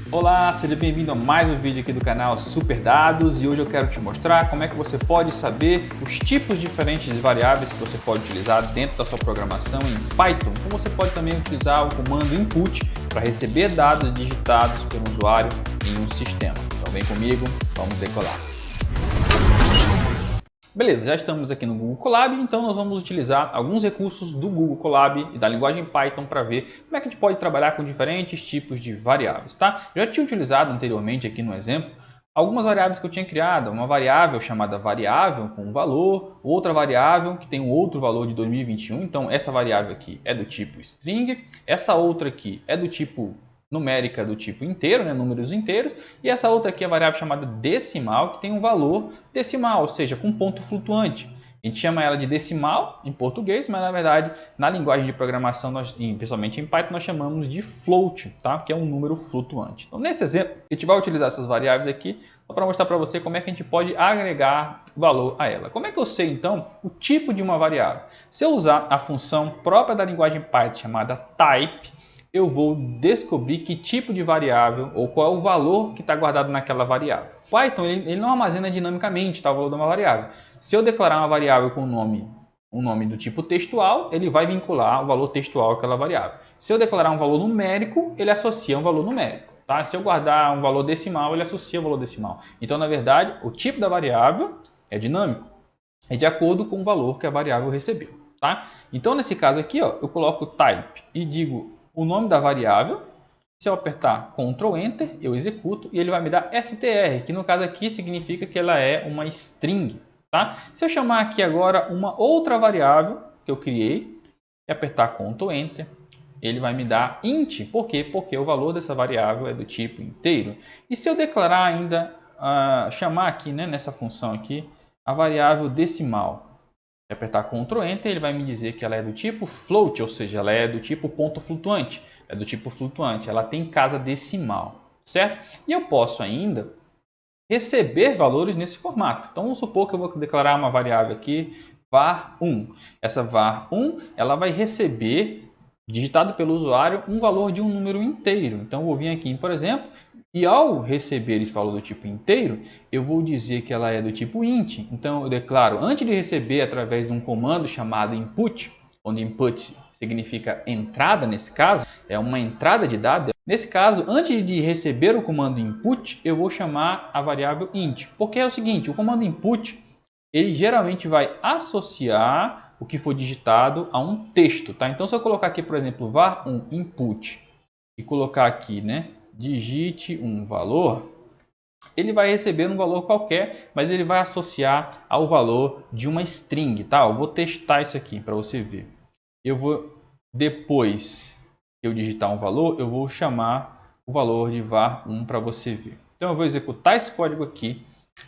Olá, seja bem-vindo a mais um vídeo aqui do canal Super Dados e hoje eu quero te mostrar como é que você pode saber os tipos diferentes de variáveis que você pode utilizar dentro da sua programação em Python. Como você pode também utilizar o comando input para receber dados digitados pelo usuário em um sistema. Então vem comigo, vamos decolar. Beleza, já estamos aqui no Google Colab, então nós vamos utilizar alguns recursos do Google Colab e da linguagem Python para ver como é que a gente pode trabalhar com diferentes tipos de variáveis, tá? Eu já tinha utilizado anteriormente aqui no exemplo algumas variáveis que eu tinha criado, uma variável chamada variável com um valor, outra variável que tem um outro valor de 2021, então essa variável aqui é do tipo string, essa outra aqui é do tipo numérica do tipo inteiro, né, números inteiros, e essa outra aqui é a variável chamada decimal, que tem um valor decimal, ou seja, com ponto flutuante. A gente chama ela de decimal em português, mas na verdade, na linguagem de programação, principalmente em Python, nós chamamos de float, tá? Que é um número flutuante. Então, nesse exemplo, a gente vai utilizar essas variáveis aqui para mostrar para você como é que a gente pode agregar valor a ela. Como é que eu sei, então, o tipo de uma variável? Se eu usar a função própria da linguagem Python chamada type, eu vou descobrir que tipo de variável ou qual é o valor que está guardado naquela variável. O Python ele não armazena dinamicamente, tá, o valor de uma variável. Se eu declarar uma variável com um nome do tipo textual, ele vai vincular o valor textual àquela variável. Se eu declarar um valor numérico, ele associa um valor numérico. Tá? Se eu guardar um valor decimal, ele associa o valor decimal. Então, na verdade, o tipo da variável é dinâmico. É de acordo com o valor que a variável recebeu. Tá? Então, nesse caso aqui, ó, eu coloco type e digo o nome da variável. Se eu apertar Ctrl Enter, eu executo e ele vai me dar str, que no caso aqui significa que ela é uma string. Tá? Se eu chamar aqui agora uma outra variável que eu criei e apertar Ctrl Enter, ele vai me dar int. Por quê? Porque o valor dessa variável é do tipo inteiro. E se eu declarar ainda, chamar aqui, né, nessa função aqui, a variável decimal, se apertar Ctrl Enter, ele vai me dizer que ela é do tipo float, ou seja, ela é do tipo ponto flutuante. É do tipo flutuante, ela tem casa decimal, certo? E eu posso ainda receber valores nesse formato. Então vamos supor que eu vou declarar uma variável aqui, var1. Essa var1, ela vai receber, digitado pelo usuário, um valor de um número inteiro. Então eu vou vir aqui, por exemplo, e ao receber esse valor do tipo inteiro, eu vou dizer que ela é do tipo int. Então eu declaro, antes de receber através de um comando chamado input, onde input significa entrada nesse caso, é uma entrada de dados. Nesse caso, antes de receber o comando input, eu vou chamar a variável int. Porque é o seguinte, o comando input, ele geralmente vai associar o que foi digitado a um texto. Tá? Então se eu colocar aqui, por exemplo, var1 input e colocar aqui, né, digite um valor, ele vai receber um valor qualquer, mas ele vai associar ao valor de uma string, tá? Eu vou testar isso aqui para você ver. Eu vou, depois que eu digitar um valor, eu vou chamar o valor de var1 para você ver. Então eu vou executar esse código aqui,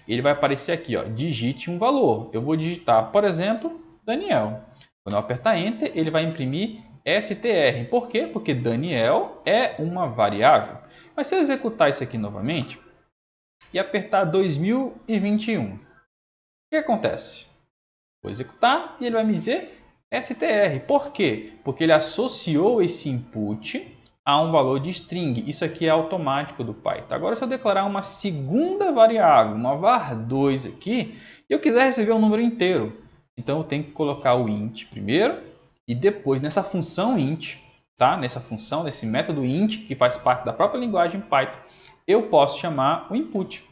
ele vai aparecer aqui, ó, digite um valor. Eu vou digitar, por exemplo, Daniel. Quando eu apertar Enter, ele vai imprimir str. Por quê? Porque Daniel é uma variável. Mas se eu executar isso aqui novamente e apertar 2021, o que acontece? Vou executar e ele vai me dizer str. Por quê? Porque ele associou esse input a um valor de string. Isso aqui é automático do Python. Agora, se eu declarar uma segunda variável, uma var2 aqui, e eu quiser receber um número inteiro, então eu tenho que colocar o int primeiro e depois nessa função int, tá? Nessa função, nesse método int que faz parte da própria linguagem Python, eu posso chamar o input.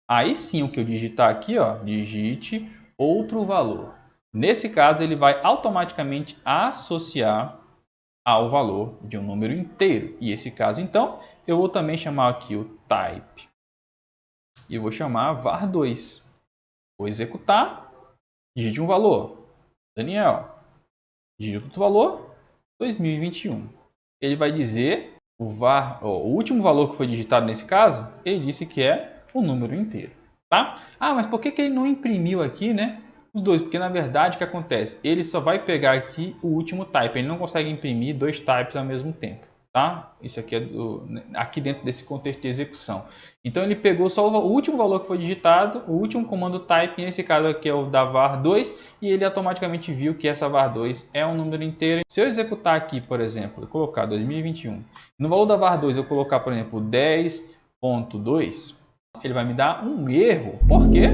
Aí sim, o que eu digitar aqui, ó, digite outro valor. Nesse caso, ele vai automaticamente associar ao valor de um número inteiro. E esse caso, então, eu vou também chamar aqui o type. E eu vou chamar var2. Vou executar, digite um valor. Daniel. Digite outro valor, 2021. Ele vai dizer o último valor que foi digitado nesse caso, ele disse que é o número inteiro. Tá? Ah, mas por que ele não imprimiu aqui, né? Os dois, porque na verdade o que acontece? Ele só vai pegar aqui o último type, ele não consegue imprimir dois types ao mesmo tempo. tá? Isso aqui é aqui dentro desse contexto de execução. Então ele pegou só o último valor que foi digitado, o último comando type, nesse caso aqui é o da var2, e ele automaticamente viu que essa var2 é um número inteiro. Se eu executar aqui, por exemplo, eu colocar 2021, no valor da var2 eu colocar, por exemplo, 10.2, ele vai me dar um erro. Por quê?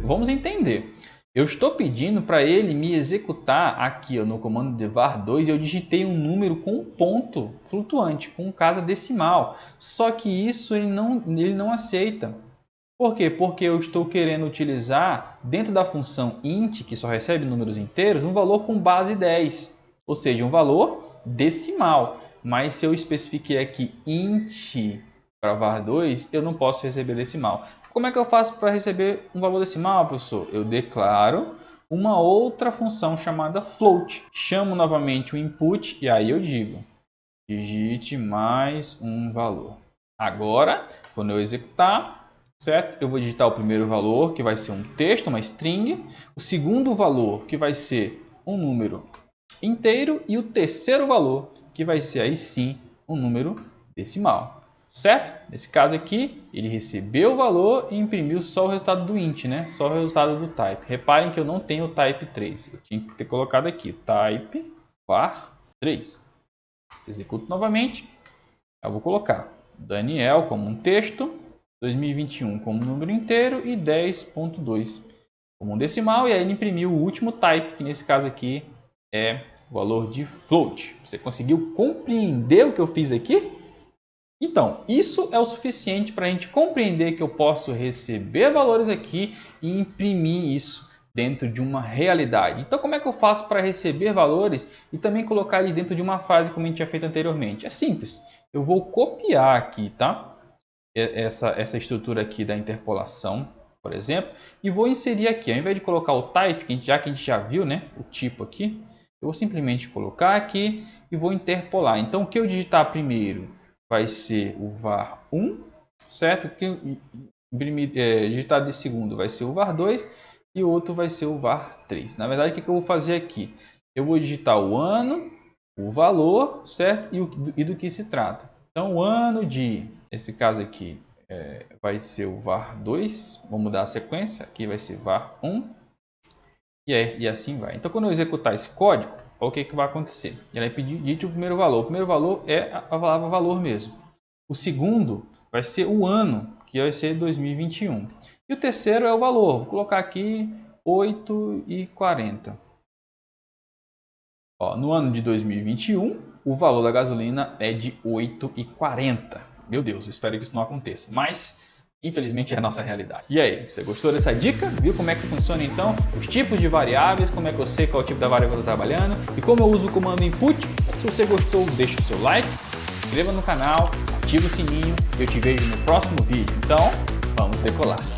Vamos entender. Eu estou pedindo para ele me executar aqui no comando de var2 e eu digitei um número com um ponto flutuante, com casa decimal. Só que isso ele não aceita. Por quê? Porque eu estou querendo utilizar dentro da função int, que só recebe números inteiros, um valor com base 10, ou seja, um valor decimal. Mas se eu especifiquei aqui int para var2, eu não posso receber decimal. Como é que eu faço para receber um valor decimal, professor? Eu declaro uma outra função chamada float. Chamo novamente o input e aí eu digo, digite mais um valor. Agora, quando eu executar, certo? Eu vou digitar o primeiro valor, que vai ser um texto, uma string. O segundo valor, que vai ser um número inteiro. E o terceiro valor, que vai ser aí sim um número decimal. Certo? Nesse caso aqui, ele recebeu o valor e imprimiu só o resultado do int, né? Só o resultado do type. Reparem que eu não tenho o type 3. Eu tinha que ter colocado aqui type var3. Executo novamente. Eu vou colocar Daniel como um texto, 2021 como número inteiro e 10.2 como um decimal. E aí ele imprimiu o último type, que nesse caso aqui é o valor de float. Você conseguiu compreender o que eu fiz aqui? Então, isso é o suficiente para a gente compreender que eu posso receber valores aqui e imprimir isso dentro de uma realidade. Então, como é que eu faço para receber valores e também colocar eles dentro de uma frase como a gente tinha feito anteriormente? É simples. Eu vou copiar aqui, tá? Essa estrutura aqui da interpolação, por exemplo, e vou inserir aqui. Ao invés de colocar o type, que a gente já viu, né? O tipo aqui, eu vou simplesmente colocar aqui e vou interpolar. Então, o que eu digitar primeiro vai ser o var1, certo? O que digitado de segundo vai ser o var2 e o outro vai ser o var3. Na verdade, o que eu vou fazer aqui? Eu vou digitar o ano, o valor, certo? E do que se trata. Então, o ano de, nesse caso aqui, vai ser o var2. Vou mudar a sequência. Aqui vai ser var1. E assim vai. Então, quando eu executar esse código, olha o que vai acontecer. Ele vai pedir digite o primeiro valor. O primeiro valor é a palavra valor mesmo. O segundo vai ser o ano, que vai ser 2021. E o terceiro é o valor. Vou colocar aqui 8,40. No ano de 2021, o valor da gasolina é de 8,40. Meu Deus, eu espero que isso não aconteça. Mas infelizmente é a nossa realidade. E aí, você gostou dessa dica? Viu como é que funciona então os tipos de variáveis, como é que eu sei qual é o tipo da variável que eu estou trabalhando e como eu uso o comando input? Se você gostou, deixa o seu like, se inscreva no canal, ativa o sininho e eu te vejo no próximo vídeo. Então, vamos decolar!